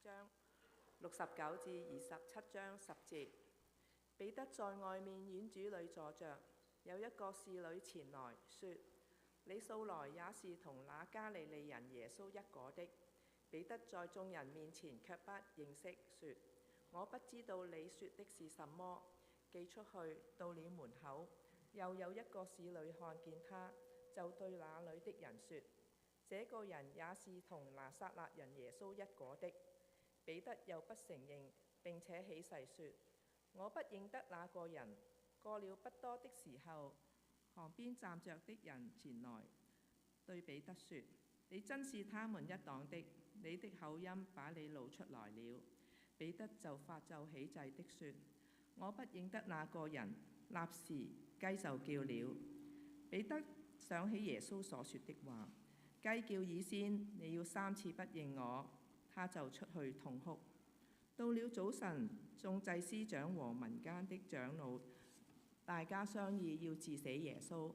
章69至27章10節。彼得在外面院子裏坐着，有一個侍女前來說：你素來也是同那加利利人耶穌一夥的。彼得在眾人面前卻不認識，說：我不知道你說的是什麼。既出去到了門口，又有一個侍女看見他，就對那裏的人說：這個人也是同拿撒勒人耶穌一夥的。彼得又不承認，並且起誓說：我不認得那個人。過了不多的時候，旁邊站着的人前來對彼得說：你真是他們一黨的，你的口音把你露出來了。彼得就發咒起誓的說：我不認得那個人。立時雞就叫了。彼得想起耶穌所說的話：雞叫以先，你要3次不認我。他就出去痛哭。到了早晨，眾祭司長和民間的長老大家商議要治死耶穌，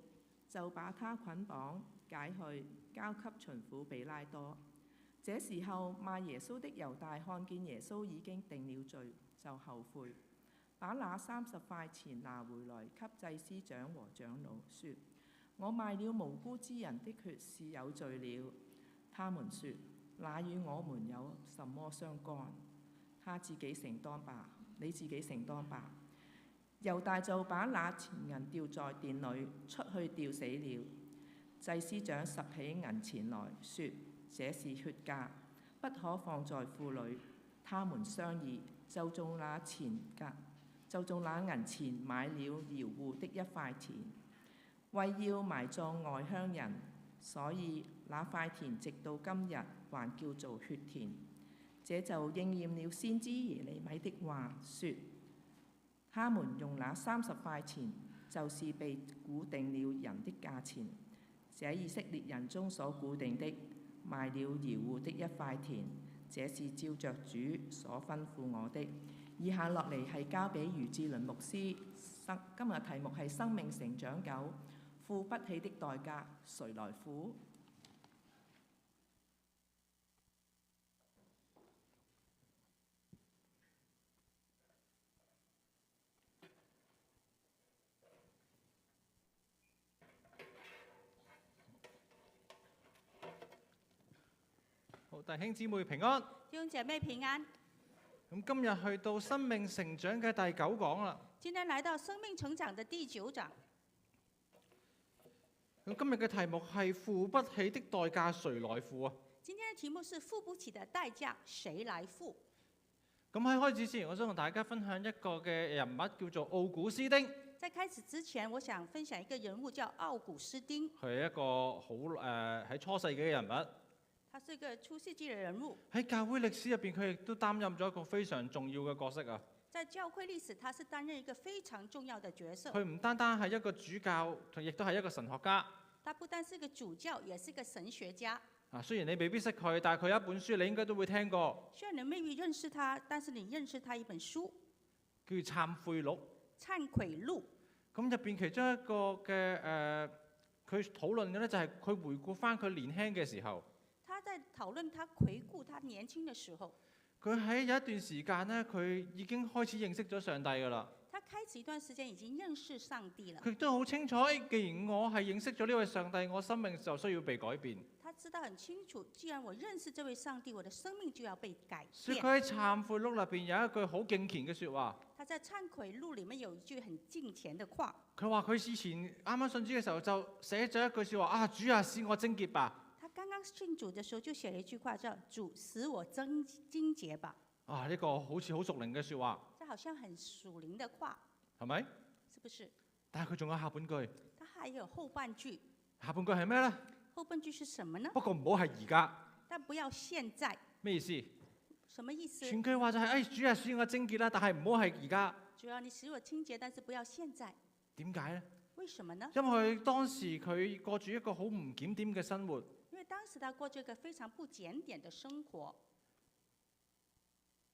就把他捆綁解去，交給巡撫比拉多。這時候賣耶穌的猶大看見耶穌已經定了罪，就後悔，把那30塊錢拿回來給祭司長和長老，說：我賣了無辜之人的血是有罪了。他們說：那與我們有什麼相干？他自己承擔吧，你自己承擔吧。猶大就把那錢銀掉在殿裏，出去吊死了。祭司長拾起銀錢來說：這是血價，不可放在庫裏。他們商議，就用那銀錢買了窯戶的1塊田，為要埋葬外鄉人，所以那塊田直到今日還叫做血田。這就應驗了先知耶利米的話，說：他們用那30塊錢，就是被估定了人的價錢。這以色列人中所估定的，賣了窯戶的1塊田，這是照着主所吩咐我的。以下落嚟係交俾余志倫牧師。今日題目係生命成長9，付不起的代價，誰來付？好，弟兄姊妹平安。弟兄姐妹平安。咁今日去到生命成長嘅第9講啦。今天來到生命成長的第9章。咁今日嘅題目係付不起的代價，誰來付啊？今天嘅題目是付不起的代價，誰來付？咁喺開始之前，我想同大家分享一個嘅人物，叫做奧古斯丁。在開始之前，我想分享一個人物叫奧古斯丁。佢係一個好喺初世紀嘅人物。他是一個初世紀嘅人物。喺教會歷史入邊，佢亦都擔任咗一個非常重要嘅角色啊！在教會歷史，他是擔任一個非常重要的角色。佢唔單單係一個主教，亦都係一個神學家。他不單是一個主教，也是一個神學家。雖然你未必識佢，但係佢有一本書，你應該都會聽過。雖然你未必認識他，但是你認識他一本書，叫《懺悔錄》。懺悔錄。咁入邊其中一個嘅佢討論嘅咧，就係佢回顧翻佢年輕嘅時候。他在討論他回顧他年輕嘅時候。佢喺有一段時間呢，佢已經開始認識咗上帝噶啦。他開始一段時間已經認識上帝了。佢都好清楚，既然我係認識咗呢位上帝，我生命就需要被改變。他知道很清楚，既然我認識這位上帝，我的生命就要被改變。所以佢喺懺悔錄入邊有一句好敬虔嘅説話。他在懺悔錄裡面有一句很敬虔的話。佢話佢以前啱啱信主嘅時候就寫咗一句説話：啊，主啊，使我貞潔吧。他剛剛信主的時候就寫了一句話，叫主使我貞潔吧。呢個好似好屬靈嘅説話。這好像很屬靈的話，係咪？是不是？但係佢仲有下半句。他還有後半句。下半句係咩呢？後半句是什麼呢？不過唔好係而家。但不要現在。咩意思？什麼意思？全句話就係：主啊，使我貞潔啦，但係唔好係而家。主要你使我清潔，但是不要現在。點解呢？為什麼呢？因為當時佢過住一個好唔檢點嘅生活。因為當時他過住一個非常不檢點的生活。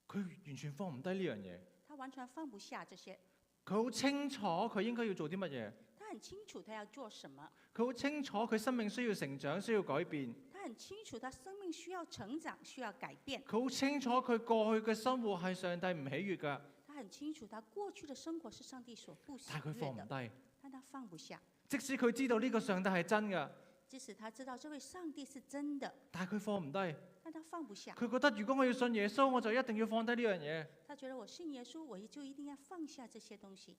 佢完全放唔低呢樣嘢。他完全放不下這些。佢好清楚佢應該要做啲乜嘢。他很清楚他要做什麼。佢好清楚佢生命需要成長，需要改變。他很清楚，他生命需要成長，需要改變。佢好清楚佢過去嘅生活係上帝唔喜悅㗎，他很清楚，他過去的生活是上帝所不喜但係佢放唔悅的，低。但他放不下。即使佢知道呢個上帝係真㗎，即使他知道這位上帝是真的，但係佢放唔低。但他放不下。佢覺得如果我要信耶穌，我就一定要放低呢樣嘢。他覺得我信耶穌，我就一定要放下這些東西，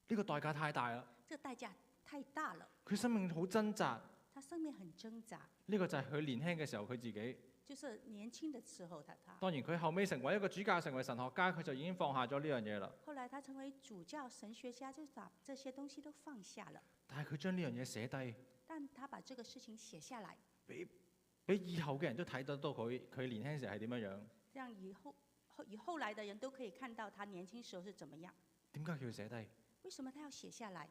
呢個代價太大啦。這個代價太大了。佢生命好掙扎。他生命很掙扎，呢個就係佢年輕嘅時候佢自己。就是年輕的時候他。當然佢後尾成為一個主教，成為神學家，佢就已經放下咗呢樣嘢啦。後來他成為主教、神學家，就把這些東西都放下了。但係佢將呢樣嘢寫低，但他把這個事情寫下來，俾以後嘅人都睇得到佢年輕時係點樣樣。讓以後來的人都可以看到他年輕時候是怎麼樣。點解佢要寫低？為什麼他要寫下來？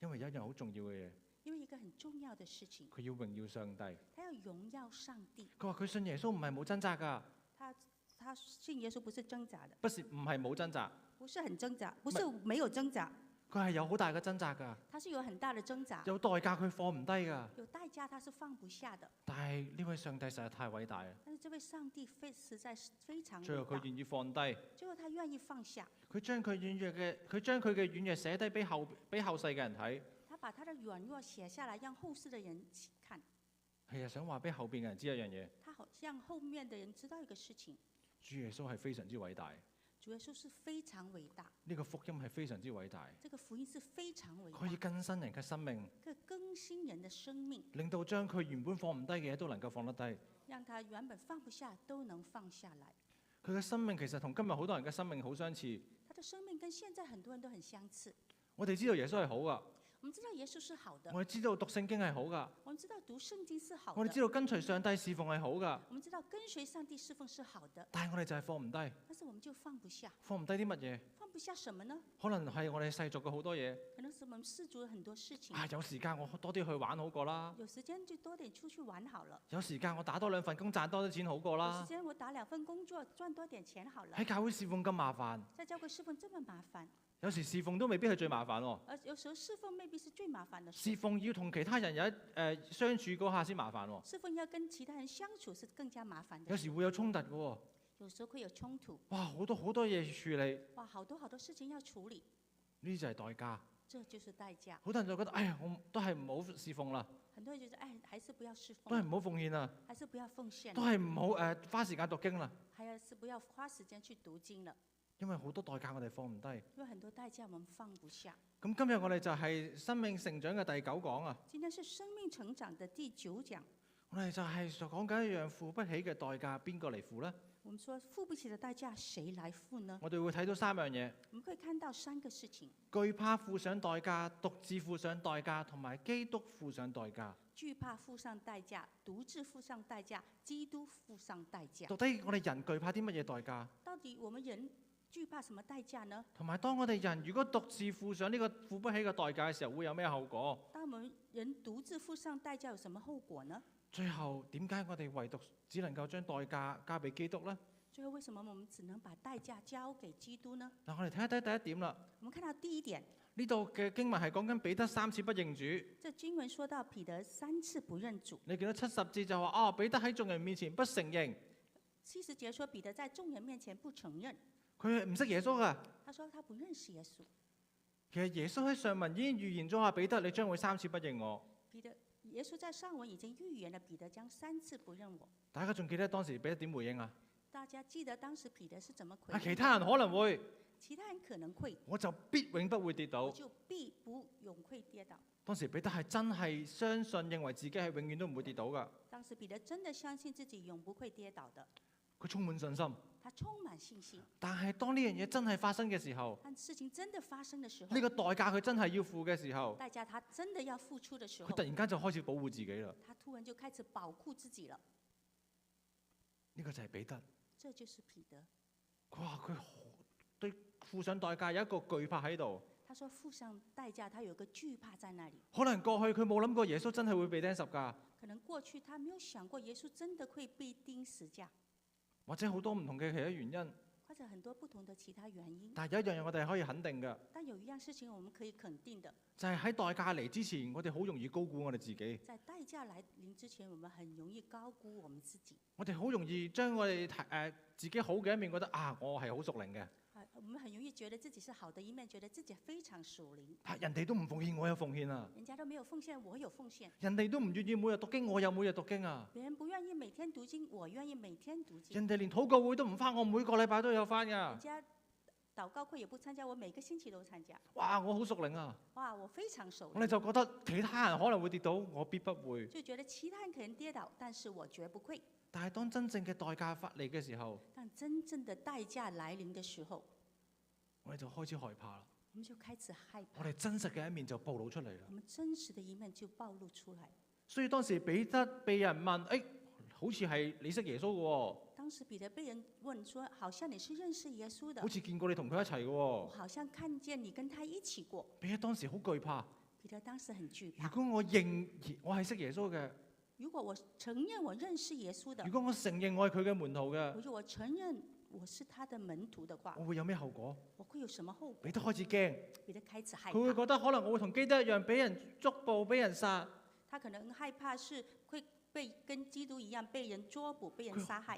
因為有一樣好重要嘅嘢，因為一個很重要的事情，佢要榮耀上帝。他要榮耀上帝。佢話佢信耶穌唔係冇掙扎㗎，他信耶穌不是掙扎的，唔係冇掙扎，不是很掙扎，不是沒有掙扎，佢係有好大嘅掙扎㗎，他是有很大的掙扎，有代價佢放唔低㗎。有代價他是放不下的。但係呢位上帝實在太偉大啦，但是這位上帝實在是非常最後偉大，佢願意放低，最後他願意放下，佢將佢嘅軟弱寫低俾後世嘅人睇。他把他的軟弱寫下來，讓後世的人看。係啊，想話俾後邊嘅人知一樣嘢，他好讓後面的人知道一個事情：主耶穌係非常之偉大，主耶穌是非常偉大，呢個福音係非常之偉大，這個福音是非常偉可以大，更新人嘅生命，可以更新人的生命，令到將佢原本放唔低嘅嘢都能夠放得低。讓他原本放不下都能放下來。佢嘅生命其實同今日好多人嘅生命好相似。他的生命跟現在很多人都很相似。我哋知道耶穌係好噶，我們知道耶穌是好的，我哋知道讀聖經係好噶，我們知道讀聖經是好的，我哋知道跟隨上帝侍奉係好噶，我們知道跟隨上帝侍奉是好的，但係我哋就係放唔低。但是我們就放不下。放唔低啲乜嘢？放不下什麼呢？可能係我哋世俗嘅好多嘢。可能是我們世俗的很多事情。有時間我多啲去玩好過啦。有時間就多點出去玩好了。有時間我打多2份工賺多啲錢好過有啦時。間我打2份工作賺多點錢好了。喺教會侍奉咁麻煩，在教會侍奉這麼麻煩，有時侍奉都未必係最麻煩喎。而有時候侍奉未必是最麻煩的事。侍奉要同其他人相處嗰下先麻煩喎。侍奉要跟其他人相處是更加麻煩的。有時會有衝突嘅喎。有時候會有衝突。哇，好多嘢處理，哇，好多事情要處理，呢啲就係代價。這就是代價。好多人就覺得，哎呀，我都係唔好侍奉啦，很多人覺得，哎，還是不要侍奉，都係唔好奉獻啦，還是不要奉獻，都係唔好花時間讀經啦，還是不要花時間去讀經了，因為好多代價我哋放唔低。因為很多代價我們放不下。咁今日我哋就係生命成長嘅第9講啊。今天是生命成長的第9講，我哋就係講緊一樣付不起嘅代價，邊個嚟付呢？我們說付不起的代價誰來付呢？我哋會睇到3樣嘢：我們可以看到3個事情：懼怕付上代價、獨自付上代價，同埋基督付上代價。懼怕付上代價、獨自付上代價、基督付上代價。到底我哋人懼怕啲乜嘢代價？到底我們人懼怕什麼代價呢？同埋當我哋人如果獨自付上呢個付不起嘅代價嘅時候，會有咩後果？當我們人獨自付上代價，有什麼後果呢？最後點解我哋唯獨只能夠將代價交俾基督呢？最後為什麼我們只能把代價交給基督呢？嗱，我哋睇一睇第一點啦。我們看到第一點，呢度嘅經文係講緊彼得3次不認主。這經文說到彼得3次不認主。你見到70節就話彼得喺眾人面前不承認。 70節說彼得在眾人面前不承認，佢係唔識耶穌㗎。他說他不認識耶穌。其實耶穌喺上文已經預言咗話彼得，你將會3次不認我。耶穌在上文已經預言了彼得將3次不認我。大家仲記得當時彼得點回應啊？大家記得當時彼得是怎麼回應？其他人可能會，其他人可能會，我就必永不會跌倒。我就必不永會跌倒。當時彼得係真係相信，認為自己係永遠都唔會跌倒㗎。當時彼得真的相信自己永不會跌倒的，佢充滿信心。他充滿信心。但係當呢樣嘢真係發生嘅時候，但事情真的發生的時候，呢個代價佢真係要付嘅時候，代價他真的要付出的時候，佢突然間就開始保護自己啦。他突然就開始保護自己了。呢個就係彼得。這就是彼得。哇！佢對付上代價有一個懼怕喺度。他說付上代價，他有個懼怕在那裡。可能過去佢冇諗過耶穌真係會被釘十架。可能過去他沒有想過耶穌真的會被釘十架。或者好多唔同嘅其他原因。或者很多不同的其他原因。但係有一樣嘢我哋係可以肯定嘅，但有一樣事情我們可以肯定的，就係喺代價嚟之前，我哋好容易高估我哋自己。在代價來臨之前，我們很容易高估我們自己。我哋好容易將我哋自己好嘅一面覺得我係好屬靈嘅。我們很容易覺得自己是好的一面，覺得自己非常屬靈。人哋都唔奉獻，我有奉獻啊！人家都沒有奉獻，我有奉獻。人哋都唔願意每日讀經，我有每日讀經啊！別人不願意每天讀經，我願意每天讀經。人哋連禱告會都唔返，我每個禮拜都有返㗎人。家禱告會也不參加，我每個星期都參加。哇！我好屬靈啊！哇，我非常屬靈。我哋就覺得其他人可能會跌倒，我必不會。就覺得其他人可能跌倒，但是我絕不愧。但係當真正嘅代價發嚟嘅時候，當真正的代價來臨的時候，我哋就開始害怕啦。我們就開始害怕。我哋真實嘅一面就暴露出嚟啦我。們真實的一面就暴露出來。所以當時彼得被人問，好似係你識耶穌嘅喎，當時彼得被人問說，好像你是認識耶穌的好，似見過你同佢一齊嘅喎。我好像看見你跟他一起過。彼得當時好懼怕。彼得當時很懼如怕。果我認我係識耶穌嘅，如果我承認我認識耶穌的如，果我承認我係佢嘅門徒嘅，如果我承認我是他的門徒的話，我會有咩後果？我會有什麼後果？彼得開始驚，彼得開始害佢會怕。覺得可能我會同基督一樣俾人捉捕、俾人殺。他可能害怕是會被跟基督一樣被人捉捕、被人殺害。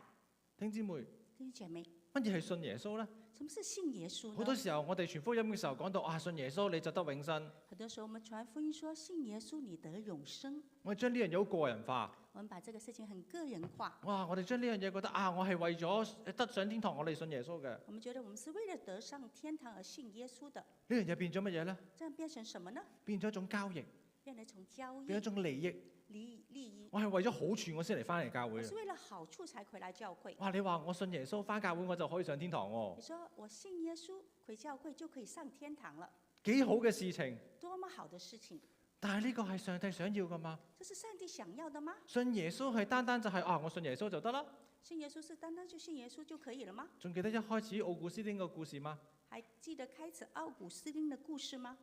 弟兄姊妹，弟兄姐妹，乜嘢係信耶穌呢？什麼是信耶穌好多呢？時候我哋傳福音嘅時候講到信耶穌你就得永生，很多時候我們傳福音說信耶穌你得永生，我哋將呢樣嘢好個人化。我們把這個事情很個人化。哇！我哋將呢樣嘢覺得我係為咗得上天堂，我哋信耶穌嘅。我們覺得我們是為了得上天堂而信耶穌的，呢樣嘢變咗乜嘢呢？這樣變成什麼呢？變咗一種交易，變成一種交易、變咗一種利益。利益。我係為咗好處我先嚟翻嚟教會嘅我是。為了好處才回來教會。哇！你話我信耶穌翻教會我就可以上天堂喎你，說我信耶穌回教會就可以上天堂了，幾好嘅事情。多麼好的事情！但係呢個係上帝想要噶嘛？這是上帝想要的嗎？信耶穌係單單就係我信耶穌就得啦。信耶穌是單單就信耶穌就可以了嗎？仲記得一開始奧古斯丁個故事嗎？還記得開始奧古斯丁的故事嗎？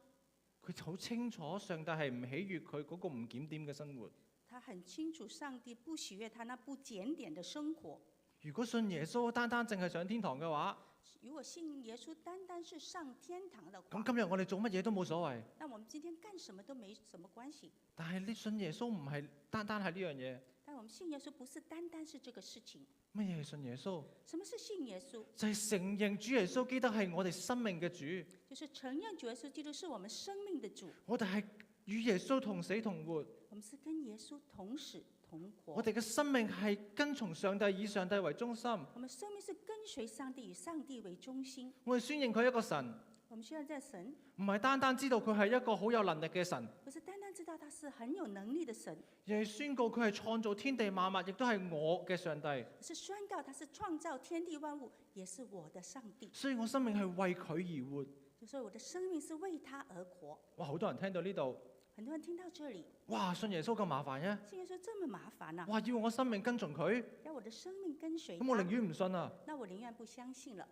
佢好清楚上帝係唔喜悅佢嗰個唔檢點嘅生活。他很清楚上帝不喜悅他那不檢點的生活。如果信耶穌單單淨係上天堂嘅話，如果信耶穌單單是上天堂的話，咁今日我哋做乜嘢都冇所謂。那我們今天幹什麼都沒什麼關係。但係你信耶穌唔係單單係呢樣嘢。但我們信耶穌不是單單是這個事情。乜嘢係信耶穌？什麼是信耶穌？就係承認主耶穌基督係我哋生命嘅主。就是承認主耶穌基督是我們生命的主。我哋係與耶穌同死同活。我們是跟耶穌同死同活。我哋嘅生命係跟從上帝，以上帝為中心。我們生命是跟隨上帝，以上帝為中心。我哋宣認佢係一個神，我們需要在神，唔係單單知道佢係一個好有能力嘅神，不是單單知道他是很有能力的神，而係宣告佢係創造天地萬物，亦都係我嘅上帝。而是宣告他是創造天地萬物，也是我的上帝。所以我生命係為佢而活。所以我的生命是為他而活。哇！好多人聽到呢度，很多人聽到這裡，哇！信耶穌咁麻煩嘅，信耶穌這麼麻煩啊！哇！要我生命跟從佢，要我的生命跟隨咁我寧他，願唔信啊！那我寧願不相信了。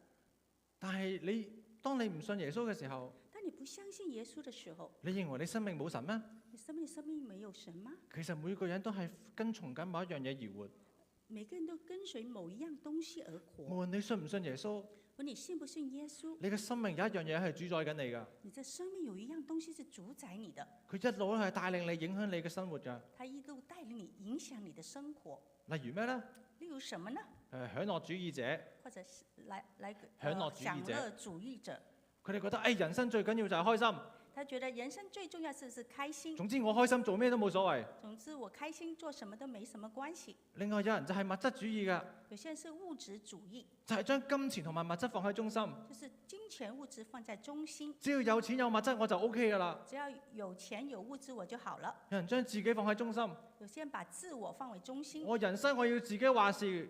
但係當你唔信耶穌嘅時候，當你不相信耶穌的時候，你認為你生命冇神咩？你生命沒有神嗎？其實每個人都係跟從緊某一樣嘢而活。每個人都跟隨某一樣東西而活。無論你信唔信耶穌，你信不信耶穌？你嘅生命有一樣嘢係主宰緊你㗎。你這生命有一樣東西是主宰你的，佢一路都係帶領你、影響你嘅生活㗎。它一路帶領你、影響你的生活。例如咩呢？例如什麼呢？享樂主義者，或者是來享樂主義者享樂主義者，佢哋覺得人生最緊要就係開心。他覺得人生最重要是開心。總之我開心做咩都冇所謂。總之我開心做什麼都沒什麼關係。另外有人就係物質主義㗎，有些人是物質主義，就係將金錢同埋物質放喺中心。就是金錢物質放在中心。只要有錢有物質我就 OK 㗎啦。只要有錢有物質我就好了。有人將自己放喺中心，有些人把自我放為中心。我人生我要自己話事，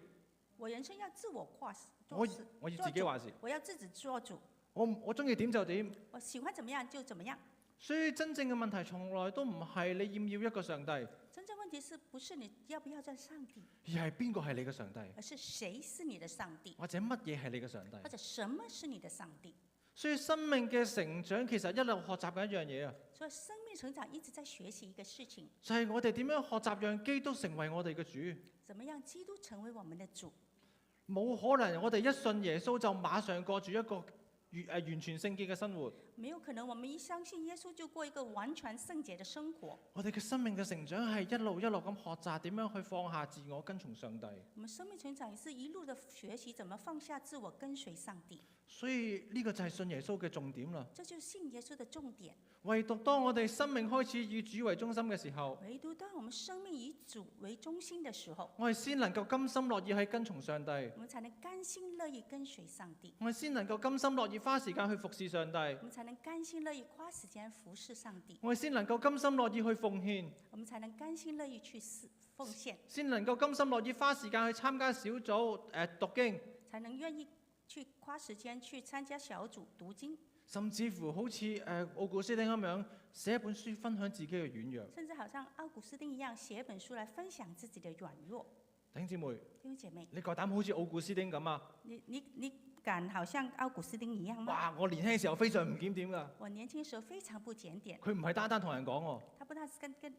我人生要自我話事，我要自己話事，我要自己做主。我中意點就點。我喜歡怎麼樣就怎麼樣。所以真正嘅問題從來都唔係你要唔要一個上帝，真正問題是不是你要不要在上帝，而係邊個係你嘅上帝，而是誰是你的上帝，或者乜嘢係你嘅上帝。或者什麼是你的上帝。所以生命嘅成長其實一路學習緊一樣嘢啊，所以生命成長一直在學習一個事情，就係我哋點樣學習讓基督成為我哋嘅主。怎麼樣基督成為我們的主？冇可能我哋一信耶穌就馬上過住一個完全聖潔嘅生活。没有可能我们一相信耶稣就过一个完全圣洁的生活。我哋嘅生命嘅成長係一路一路咁學習點樣去放下自我跟從上帝。我们生命成長也是一路的學習怎麼放下自我跟隨上帝。所以呢個就係信耶穌嘅重點啦。這就是信耶穌的重點。唯獨當我哋生命開始以主為中心嘅時候，唯獨當我們生命以主為中心的時候，我哋先能夠甘心樂意去跟從上帝。我們才能甘心樂意跟隨上帝。我哋先能夠甘心樂意花時間去服侍上帝。我們才能甘心樂意花時間服侍上帝。我哋先能夠甘心樂意去奉獻。我們才能甘心樂意去奉獻。先能夠甘心樂意花時間去參加小組讀經。才能願意去花時間去參加小組讀經。甚至乎好似奧古斯丁咁樣寫一本書分享自己嘅軟弱。甚至好像奧古斯丁一樣寫一本書來分享自己的軟弱。弟兄姊妹，弟兄姐妹，你夠膽好似奧古斯丁咁啊？你敢好像奧古斯丁一樣嗎？哇！我年輕嘅時候非常唔檢點㗎。我年輕時候非常不檢點。佢唔係單單同人講喎。他不但是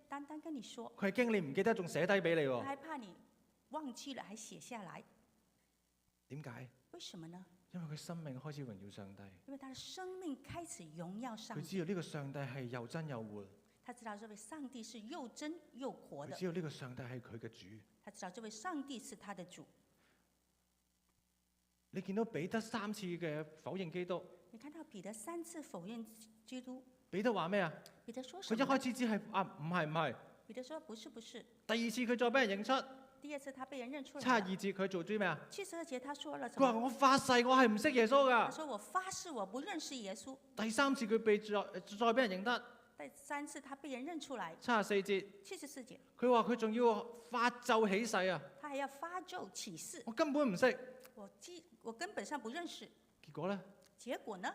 單單跟你說。佢係驚你唔記得，仲寫低俾你喎。他還怕你忘記了，還寫下來。點解？為什麼呢？因為佢生命開始榮耀上帝。因為他的生命開始榮耀上帝。佢知道呢個上帝係又真又活。他知道這位上帝是又真又活的。佢知道呢個上帝係佢嘅主。他知道這位上帝是他的主。你見到彼得3次嘅否認基督。你看到彼得3次否認基督。彼得話咩啊？彼得說什麼？佢一開始只係唔係。彼得說不是。第二次佢再俾人認出。第二次他被人認出來。72節佢做啲咩啊？72節他說了什麼？佢話我發誓我係唔識耶穌㗎。他說我發誓我不認識耶穌。第3次佢被再俾人認得。第3次他被人認出來。74節。74節。佢話佢仲要發咒起誓啊！他還要發咒起誓。我根本唔識。我根本上不認識。結果呢？結果呢？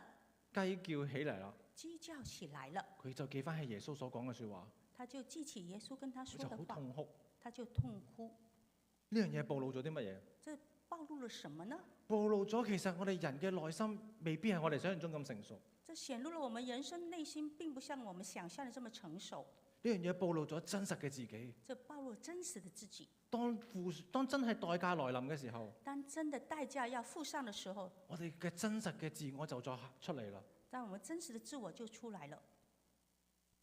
雞叫起嚟啦。雞叫起來了。佢就記翻起耶穌所講嘅説話。他就記起耶穌跟他說的話。佢就好痛哭。他就痛哭。呢樣嘢暴露咗啲乜嘢？這暴露了什麼呢？暴露咗其實我哋人嘅內心未必係我哋想象中咁成熟。這顯露了我們人生內心並不像我們想象的這麼成熟。呢樣嘢暴露咗真實嘅自己。這暴露真實的自己。當真係代價來臨嘅時候，當真的代價要付上的時候，我哋嘅真實嘅自我就再出嚟啦。當我們真實的自我就出來了。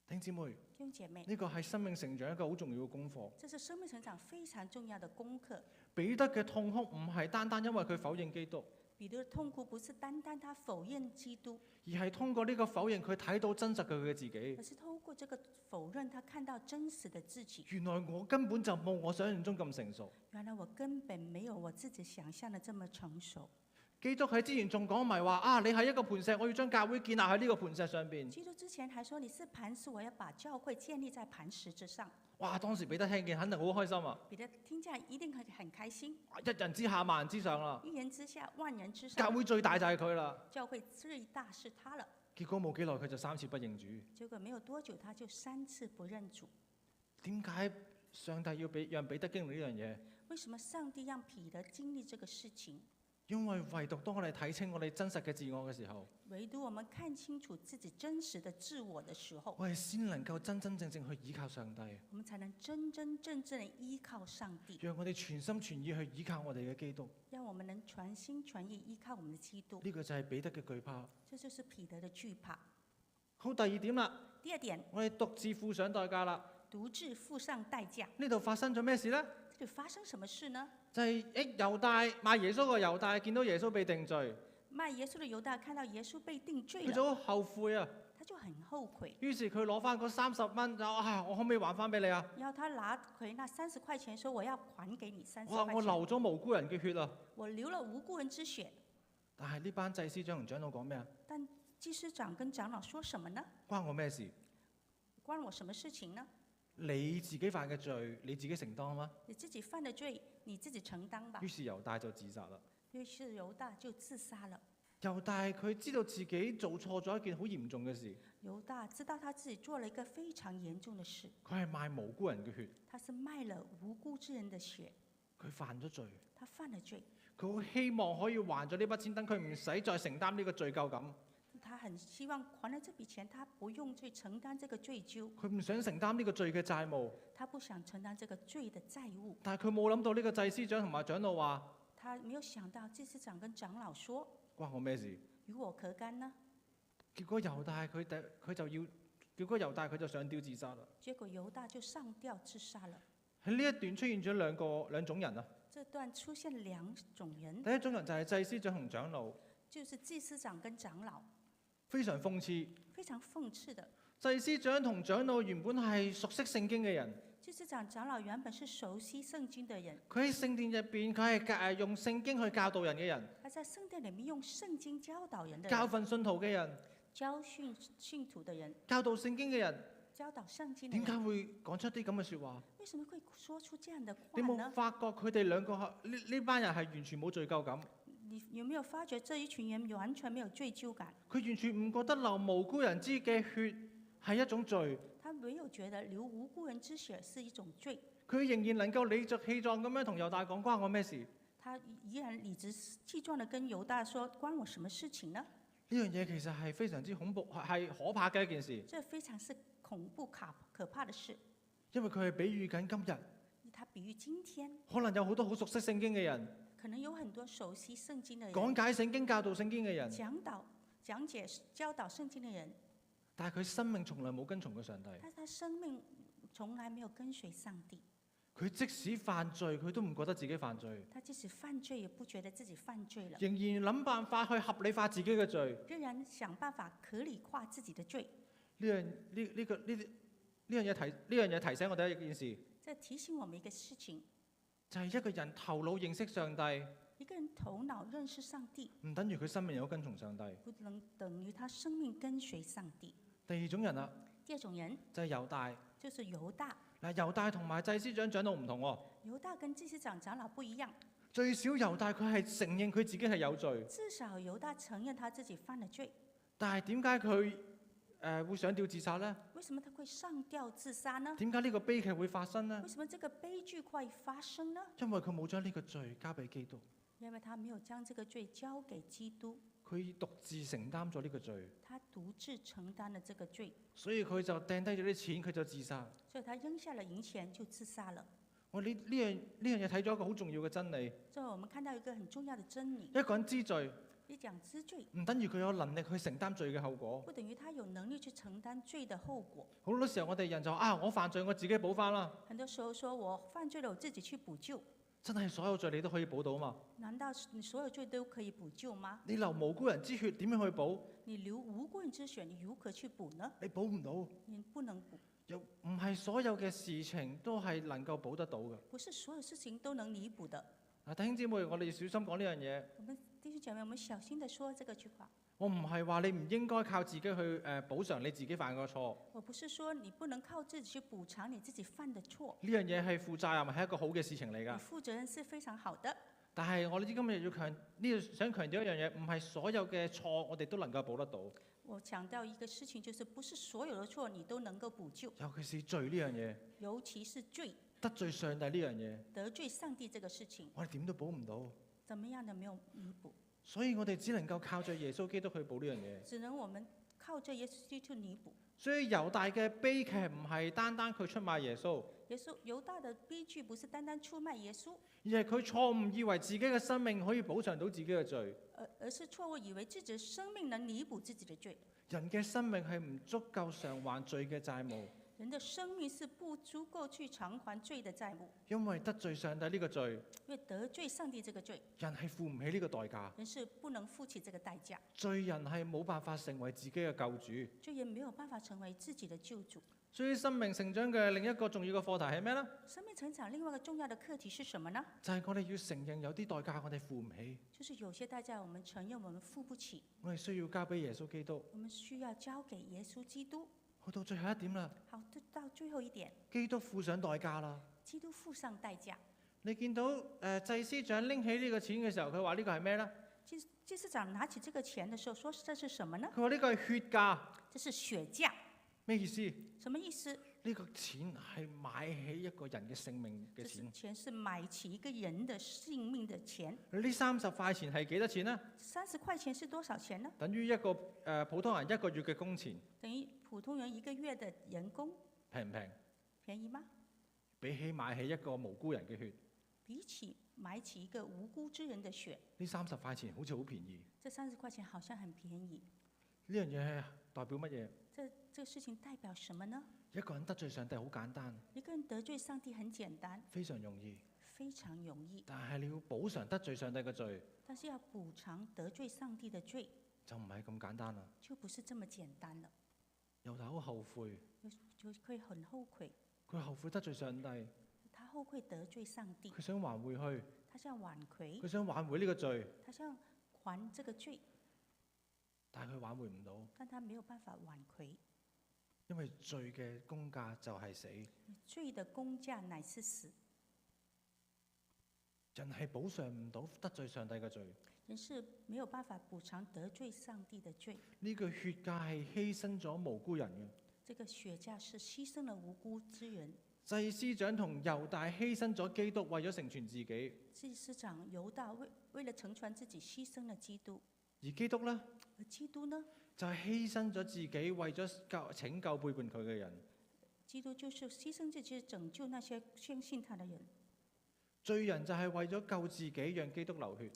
弟兄姊妹，弟兄姐妹，呢個係生命成長一個好重要嘅功課。這是生命成長非常重要的功課。彼得嘅痛哭唔係單單因為佢否認基督。彼得的痛苦不是單單他否認基督，而係通過呢個否認，佢睇到真實嘅佢自己。而是透過這個否認，他看到真實的自己。原來我根本就冇我想象中咁成熟。原來我根本沒有我自己想象的這麼成熟。基督喺之前仲講埋話啊，你係一個磐石，我要將教會建立喺呢個磐石上邊。基督之前還說你是磐石，我要把教會建立在磐石之上。哇！當時彼得聽見肯定好開心啊！彼得聽見一定很開心。一人之下萬人之上啦！一人之下萬人之上。教會最大就係佢啦。教會最大是他了。結果冇幾耐佢就3次不認主。結果沒有多久他就3次不認主。點解上帝要讓彼得經歷呢樣嘢？為什麼上帝讓彼得經歷這個事情？因為唯獨當我哋睇清我哋真實嘅自我嘅時候，唯獨我們看清楚自己真實的自我的時候，我哋先能夠真真正正去依靠上帝。我們才能真真正正地依靠上帝。讓我哋全心全意去依靠我哋嘅基督。讓我們能全心全意依靠我們的基督。呢個就係彼得嘅懼怕。這就是彼得的懼怕。好，第二點啦。第二點，我哋獨自付上代價啦。獨自付上代價。呢度發生咗咩事呢？這裡發生什麼事呢？就係猶大賣耶穌個猶大見到耶穌被定罪，賣耶穌的猶大看到耶穌被定罪了，佢就好後悔啊！他就很後悔。於是佢攞翻嗰30蚊就我可唔可以還翻俾你啊？然後他拿回那30塊錢，說我要還給你30塊錢。哇！我流咗無辜人嘅血啊！我流了無辜人之血。但係呢班祭司長同長老講咩啊？但祭司長跟長老說什麼呢？關我咩事？關我什麼事情呢？你自己犯嘅罪，你自己承擔嗎？你自己犯的罪，你自己承擔吧。於是猶大就自殺啦。於是猶大就自殺了。猶大佢知道自己做錯咗一件好嚴重嘅事。猶大知道他自己做了一個非常嚴重的事。佢係賣無辜人嘅血。他是賣了無辜之人的血。佢犯咗罪。他犯了罪。佢好希望可以還咗呢筆錢，等佢唔使再承擔呢個罪疚感。他很希望還了這筆錢，他不用去承擔這個罪疚。佢唔想承擔呢個罪嘅債務。他不想承擔這個罪的債務。但係佢冇諗到呢個祭司長同埋長老話：他沒有想到祭司長跟長老說：關我咩事？與我何干呢？結果猶大佢就上吊自殺啦。結果猶大就上吊自殺了。喺呢一段出現咗兩種人啊。這段出現兩種人，第一種人就係祭司長同長老，就是祭司長跟長老，非常諷刺。非常諷刺的。祭司長同長老原本係熟悉聖經嘅人，祭司長、長老原本是熟悉聖經的人，佢喺聖殿入邊，佢係用聖經去教導人嘅人，他在聖殿裡面用聖經教導人的人，教訓信徒嘅人，教訓信徒的人，教導聖經嘅人，教導聖經的點解人，會講出啲咁嘅説話？為什麼會說出這樣的你冇話呢？發覺佢哋兩個呢班人係完全冇罪疚感？你有沒有發覺這一群人完全沒有罪疚感？佢完全唔覺得流無辜人之嘅血係一種罪，他沒有覺得流無辜人之血是一種罪，佢仍然能夠理直氣壯咁樣同猶大講：關我咩事？他依然理直氣壯地跟猶大說：關我什麼事情呢？呢樣嘢其實係非常之恐怖，係可怕嘅一件事，這非常是恐怖可怕的事，因為佢係比喻緊今日，他比喻今天，可能有好多好熟悉聖經嘅人，可能有很多熟悉聖經的人，講解聖經、教導聖經嘅人，講解教導聖經的人，但係佢生命從來冇跟從過上帝。但是他生命從來沒有跟隨上帝。佢即使犯罪，佢都唔覺得自己犯罪，他即使犯罪，也不覺得自己犯罪了，仍然諗辦法去合理化自己嘅罪。仍然想辦法合理化自己的罪。呢樣嘢提醒我哋一件事，這提醒我們一個事情，就係一個人頭腦認識上帝，一個人頭腦認識上帝，唔等於佢生命有跟從上帝。不能等於他生命跟隨上帝。第二種人啦，第二種人就係猶大。就是猶大。嗱，猶大同埋祭司長長老唔同喎。猶大跟祭司長長老不一樣，最少猶大佢係承認佢自己係有罪，至少猶大承認他自己犯了罪。但係點解佢會上吊自殺呢？為什麼他會上吊自殺呢？點解呢個悲劇會發生呢為？什麼這個悲劇會發生呢？因為佢冇將呢個罪交俾基督，因為他沒有將這個罪交給基督，佢獨自承擔咗呢個罪，他獨自承擔了這個罪，所以佢就掟低咗啲錢，佢就自殺。所以他扔下了銀錢就自殺了。我呢樣嘢睇咗一個好重要嘅真理，所以我們看到一個很重要的真理，一個人知罪，一講知罪，唔等於佢有能力去承擔罪嘅後果。不等於他有能力去承擔罪的後果。好多時候我哋人就話我犯罪我自己補翻啦，很多時候說我犯罪了，我自己去補救。真係所有罪你都可以補到嘛？難道你所有罪都可以補救嗎？你流無辜人之血點樣去補？你流無辜人之血，你如何去補呢？你補唔到，你不能補。又唔係所有嘅事情都係能夠補得到嘅。不是所有事情都能彌補的。嗱，弟兄姊妹，我哋要小心講呢樣嘢。我們弟兄姐妹，我們小心地說這個句話。我唔係話你唔應該靠自己去補償你自己犯過錯。我不是說你不能靠自己去補償你自己犯的錯。呢樣嘢係負責任，係一個好嘅事情嚟㗎。你負責任是非常好的。但係我哋今日想強調一樣嘢，唔係所有嘅錯我哋都能夠補得到。我強調一個事情，就是不是所有的錯你都能夠補救。尤其是罪呢樣嘢，尤其是罪，得罪上帝呢樣嘢，得罪上帝這個事情，我哋點都補唔到。怎麼樣都沒有彌補。所以我哋只能夠靠着耶穌基督去補呢樣嘢。只能我們靠着耶穌基督彌補。所以猶大嘅悲劇唔係單單佢出賣耶穌，猶大的悲劇不是單單出賣耶穌，而係佢錯誤以為自己嘅生命可以補償到自己嘅罪。而是錯誤以為自己的生命能彌補自己的罪。人嘅生命係唔足夠償還罪嘅債務，人的生命是不足夠去償還罪的債務，因為得罪上帝呢個罪，因為得罪上帝這個罪，人係付唔起呢個代價。人是不能負起這個代價。罪人係冇辦法成為自己嘅救主，罪人沒有辦法成為自己的救主。所以生命成長嘅另一個重要嘅課題係咩呢？生命成長另外一個重要的課題是什麼呢？就係我哋要承認有啲代價我哋付唔起，就是有些代價我們承認我們付不起，我哋需要交俾耶穌基督。我們需要交給耶穌基督。去到最後一點啦，好，到最後一點，基督付上代價啦。基督付上代價。你見到祭司長拎起呢個錢嘅時候，佢話呢個係咩呢？祭司長拿起這個錢的時候，說這是什麼呢？佢話呢個係血價。這是血價。咩意思？什麼意思？呢個錢係買起一個人嘅性命嘅錢。錢是買起一個人的性命的錢。呢30塊錢係幾多錢呢？30塊錢是多少錢呢？等於一個普通人一個月嘅工錢。等於普通人一個月的人工。平唔平？便宜嗎？比起買起一個無辜人嘅血，比起買起一個無辜之人的血。呢30塊錢好似好便宜，這30塊錢好像很便宜。呢樣嘢係代表乜嘢？這個事情代表什麼呢？一個人得罪上帝好簡單，一個人得罪上帝很簡單，非常容易，非常容易。但係你要補償得罪上帝嘅罪，但是要補償得罪上帝的罪，就唔係咁簡單啦。就不是這麼簡單了。猶大好後悔，就會很後悔，佢後悔得罪上帝，他後悔得罪上帝，佢想還回去，他想挽回佢，想挽回呢個罪，他想還這個罪，但係佢挽回唔到，但他沒有辦法挽回，因為罪嘅工價就係死，罪的工價乃是死。人係補償唔到得罪上帝嘅罪。人是沒有辦法補償得罪上帝的罪。呢個血價係犧牲咗無辜人嘅。這個血價是犧牲了無辜之人。祭司長同猶大犧牲咗基督，為咗成全自己。祭司長猶大為了成全自己，犧牲了基督。而基督呢，而基督呢，就係犧牲咗自己，為咗拯救背叛佢嘅人。基督就是犧牲自己，拯救那些相信他的人。罪人就係為咗救自己，讓基督流血。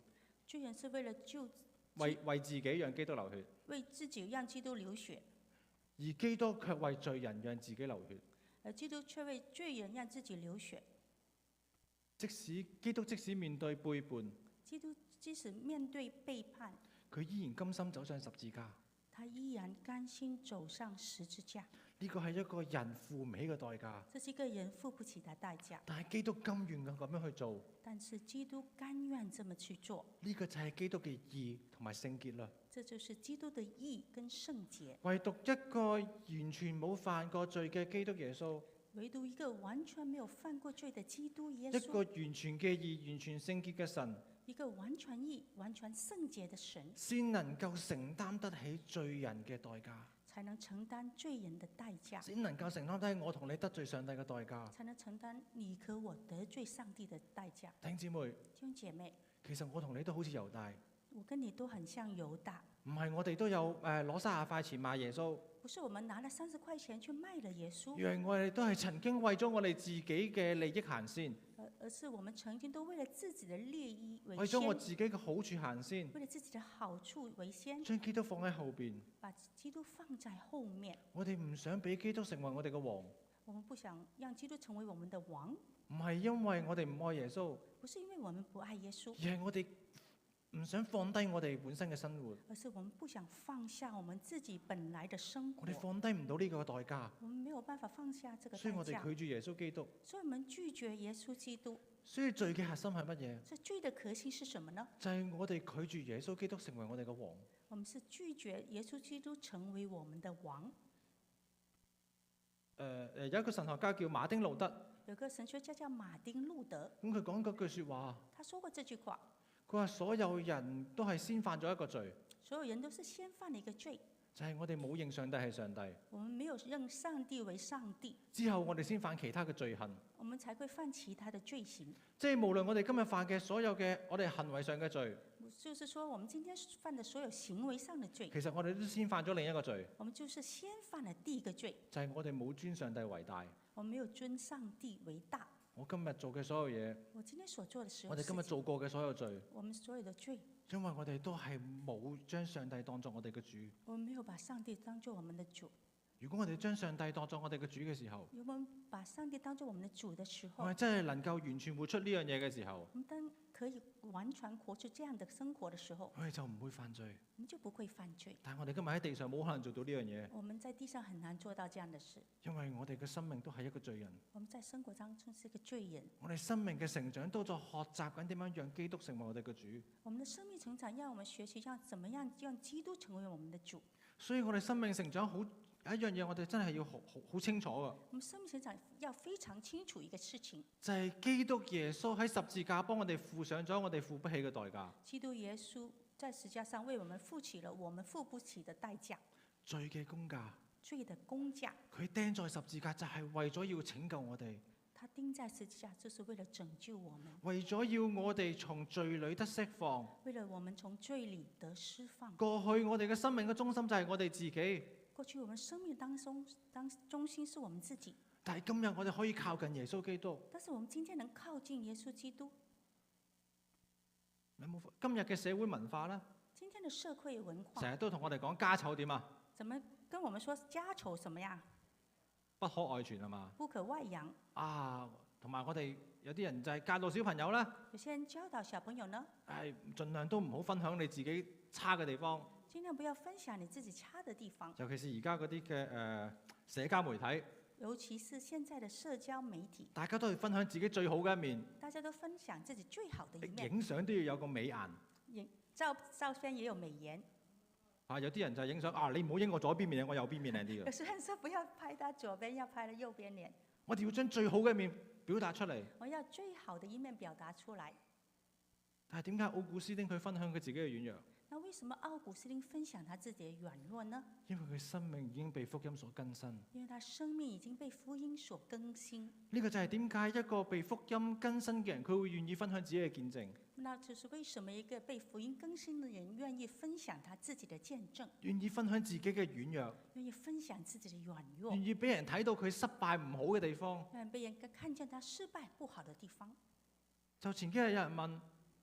罪人是為了救為自己讓基督流血，為自己讓基督流血，而基督卻為罪人讓自己流血。而基督卻為罪人讓自己流血。即使面對背叛，基督即使面對背叛，佢依然甘心走上十字架。他依然甘心走上十字架。呢個係一個人付唔起嘅代價，這是一個人付不起的代價。但係基督甘願咁樣去做。但是基督甘願這麼去做。呢個就係基督嘅義同埋聖潔啦。這就是基督的義跟聖潔。唯獨一個完全冇犯過罪嘅基督耶穌，唯獨一個完全沒有犯過罪的基督耶一個穌，完全嘅義、完全聖潔嘅神，一個完全義、完全聖潔的神，先能夠承擔得起罪人嘅代價，才能承擔罪人的代價，先能夠承擔得起我同你得罪上帝嘅代價。才能承擔你和我得罪上帝的代價。弟兄姊妹，弟兄姐妹，其實我同你都好似猶大，我跟你都很像猶大，唔係我哋都有攞30塊錢買耶穌，不是我們拿了30塊錢去賣了耶穌，而係我哋都係曾經為咗我哋自己嘅利益行先，而是我們曾經都為了自己的利益為為咗我先，自己嘅好處行先，為了自己的好處為先，將基督放喺後邊。把基督放在後面。我哋唔想俾基督成為我哋嘅王，我們不想讓基督成為我們的王，唔係因為我哋唔愛耶穌，不是因為我們不愛耶穌而，係我哋唔想放低我哋本身嘅生活，而是我們不想放下我們自己本來的生活我哋。放低唔到呢個代價，我們沒有辦法放下這個代所以我哋價，拒絕耶穌基督。所以我們拒絕耶穌基督。所以罪嘅核心係乜嘢？這罪的核心是什麼呢？就係我哋拒絕耶穌基督成為我哋嘅王。我們是拒絕耶穌基督成為我們的王。有一個神學家叫馬丁路德，有個神學家叫馬丁路德，咁佢講嗰句説話，他說過這句話：佢話所有人都係先犯咗一個罪，所有人都是先犯了一個罪，就係我哋冇認上帝係上帝，我們沒有認上帝為上帝，之後我哋先犯其他嘅罪行。我們才會犯其他的罪行。即係無論我哋今日犯嘅所有嘅我哋行為上嘅罪，就是說，我們今天犯的所有行為上的罪，其實我哋都先犯咗另一個罪，我們就是先犯了第一個罪，就係我哋冇尊上帝為大。我們沒有尊上帝為大。我今日做嘅所有嘢，我今天所做的所有我哋今日事情，做過嘅所有罪，我們所有的罪，因為我哋都係冇將上帝當作我哋嘅主。我們沒有把上帝當做我們的主。如果我哋將上帝當作我哋嘅主嘅時候，如果我們把上帝當做我們的主的時候，我哋真係能夠完全活出呢樣嘢嘅時候，我們當可以完全活出這樣的生活的時候，我哋就唔會犯罪。我們就不會犯罪。但係我哋今日喺地上冇可能做到呢樣嘢，我們在地上很難做到這樣的事，因為我哋嘅生命都係一個罪人。我們在生活當中是一個罪人。我哋生命嘅成長都在學習緊點樣讓基督成為我哋嘅主。我們的生命成長讓我們學習怎麼樣讓基督成為我們的主。所以我哋生命成長有一樣嘢，我哋真係要好清楚噶，我們生命成長要非常清楚一個事情，就係基督耶穌喺十字架幫我哋付上咗我哋付不起嘅代價。基督耶穌在十字架上為我們付起了我們付不起的代價，罪嘅工價，罪的工價。佢釘在十字架就係為咗要拯救我哋，他釘在十字架就是為了拯救我們，為咗要我哋從罪裏得釋放。為了我們從罪裏得釋放。過去我哋嘅生命嘅中心就係我哋自己，過去我們生命當中心是我們自己，但係今日我哋可以靠近耶穌基督，但是我們今天能靠近耶穌基督，冇今日嘅社會文化啦，今天的社會文化成日都同我哋講家醜點啊，怎麼跟我們說家醜什麼呀？不可外傳係嘛？不可外揚。啊，同埋我哋有啲人就係教導小朋友啦，有些人教導小朋友呢，盡量都唔好分享你自己差嘅地方，盡量不要分享你自己差的地方。尤其是而家嗰啲嘅社交媒體，尤其是現在的社交媒體，大家都係分享自己最好嘅一面，大家都分享自己最好的一面。影相都要有個美顏。照片也有美顏。有啲人就係影相你唔好影我左邊面，我右邊面靚啲嘅。有些人說不要拍他左邊，要拍他右邊臉。我哋要將最好嘅一面表達出嚟。我要最好的一面表達出來。但係點解奧古斯丁佢分享佢自己嘅軟弱？那為什麼奧古斯丁分享他自己的軟弱呢？因為佢生命已經被福音所更新。因為他生命已經被福音所更新。呢個就係點解一個被福音更新嘅人，佢會願意分享自己嘅見證。那就是為什麼一個被福音更新的人願意分享他自己的見證，願意分享自己嘅軟弱，願意分享自己的軟弱，願意俾人睇到佢失敗唔好嘅地方，讓被人看見他失敗不好的地方。就前幾日有人問，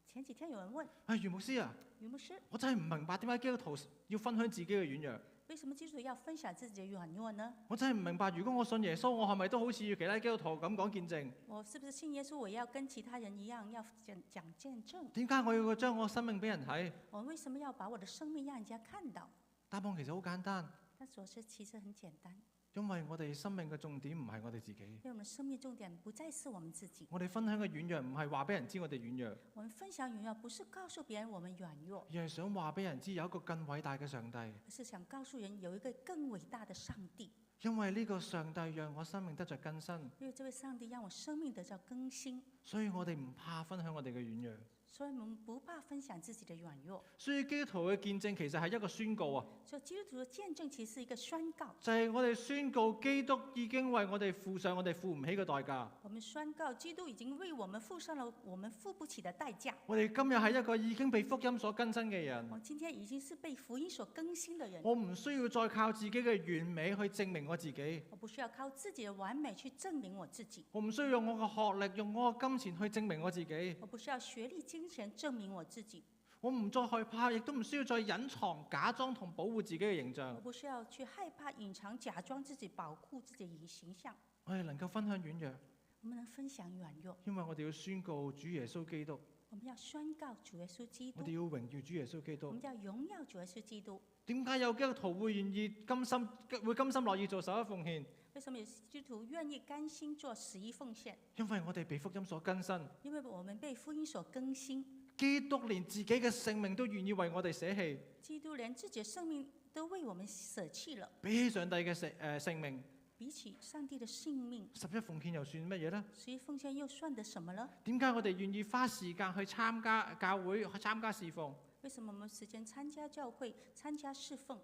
前幾天有人問，余牧師啊，余牧師，我真係唔明白點解基督徒要分享自己嘅軟弱。為什麼基督徒要分享自己的軟弱呢？我真係唔明白，如果我信耶穌，我係咪都好似其他基督徒咁講見證？我是不是信耶穌，我要跟其他人一樣要講見證？點解我要將我生命俾人睇？我為什麼要把我的生命讓人家看到？答案其實好簡單，但是我說其實很簡單，因為我哋生命嘅重點唔係我哋自己。因為我們生命重點不再是我們自己。我哋分享嘅軟弱唔係話俾人知我哋軟弱，我們分享軟弱不是告訴別人我們軟弱，而係想話俾人知有一個更偉大嘅上帝。而是想告訴人有一個更偉大的上帝。因為呢個上帝讓我生命得着更新，因為這位上帝讓我生命得到更新，所以我哋唔怕分享我哋嘅軟弱。所以我們不怕分享自己的軟弱。所以基督徒嘅見證其實係一個宣告啊！所以基督徒嘅見證其實是一個宣告，就係我哋宣告基督已經為我哋付上我哋付唔起嘅代價。我們宣告基督已經為我們付上了我們付不起的代價。我哋今日係一個已經被福音所更新嘅人。我今天已經是被福音所更新的人。我唔需要再靠自己嘅完美去證明我自己。我不需要靠自己的完美去證明我自己。我唔需要用我嘅學歷、用我嘅金錢去證明我自己。我不需要學歷、金錢證明我自己。我唔再害怕，亦都唔需要再隱藏、假裝同保護自己嘅形象。我不需要去害怕、隱藏、假裝自己、保護自己的形象。我哋能夠分享軟弱，我們能分享軟弱，因為我哋要宣告主耶穌基督。我們要宣告主耶穌基督。我哋要榮耀主耶穌基督。我們要榮耀主耶穌基督。點解有基督徒會願意甘心樂意做十一奉獻？為什麼有基督徒願意甘心做11奉獻？因為我哋被福音所更新。因為我們被福音所更新。基督連自己嘅性命都願意為我哋捨棄。基督連自己的生命都為我們捨棄了。比起上帝嘅性命，比起上帝的性命，11奉獻又算乜嘢呢？11奉獻又算得什麼呢？點解我哋願意花時間去參加教會、去參加侍奉？為什麼我們時間參加教會、參加侍奉？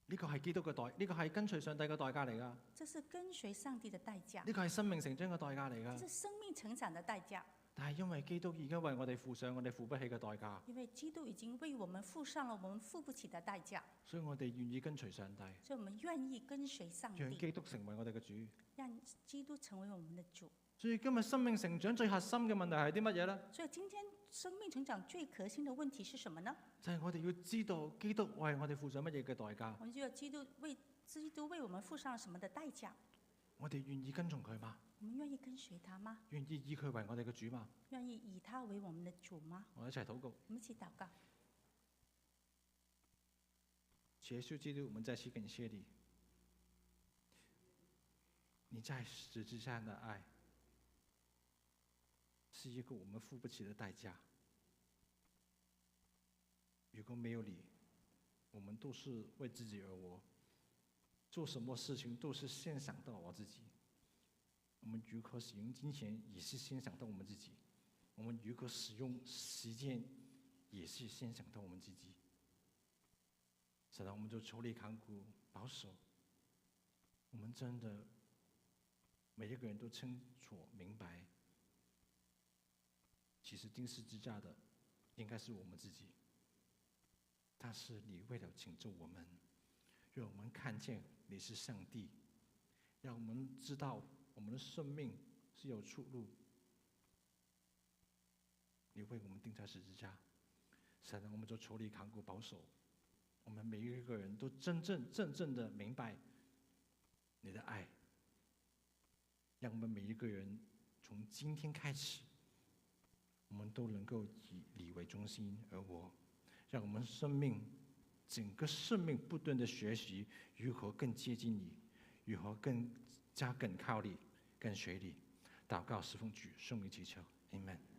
呢個係基督嘅代，呢個係跟隨上帝嘅代價嚟㗎。這是跟隨上帝的代價。呢個係生命成長嘅代價嚟㗎。這是生命成長的代價。但係因為基督已經為我哋付上我哋付不起嘅代價，因為基督已經為我們付上了我們付不起的代價，所以我哋願意跟隨上帝，所以我們願意跟隨上帝，讓基督成為我哋嘅主，讓基督成為我們的主。所以今日生命成長最核心嘅問題係啲乜嘢呢？所以今天生命成長最核心的問題是什麼呢？就係我哋要知道基督為我哋付上乜嘢嘅代價。我們就要基督為我們付上了什麼的代價？我哋願意跟從佢嗎？我們願意跟隨他嗎？願意以佢為我哋嘅主嗎？願意以他為我們的主嗎？我一齊禱告。我們一起禱告。主耶穌基督，我們再次感謝你，你在十字架的愛是一個我們付不起的代價。如果沒有你，我們都是為自己而活，做什麼事情都是先想到我自己。我們如何使用金錢，也是先想到我們自己；我們如何使用時間，也是先想到我們自己。是的，我們就求你看顧保守。我們真的每一個人都清楚明白，其實釘十字架的應該是我們自己，但是你為了拯救我們，讓我們看見你是上帝，讓我們知道我們的生命是有出路。你为我们钉在十字架。神啊，我们就求你看顾保守，我们每一个人都真正的明白你的爱，让我们每一个人从今天开始，我们都能够以你为中心而活，让我们整个生命不断的学习如何更接近你，如何更靠你，更随你。祷告是奉主圣名祈求 ，Amen。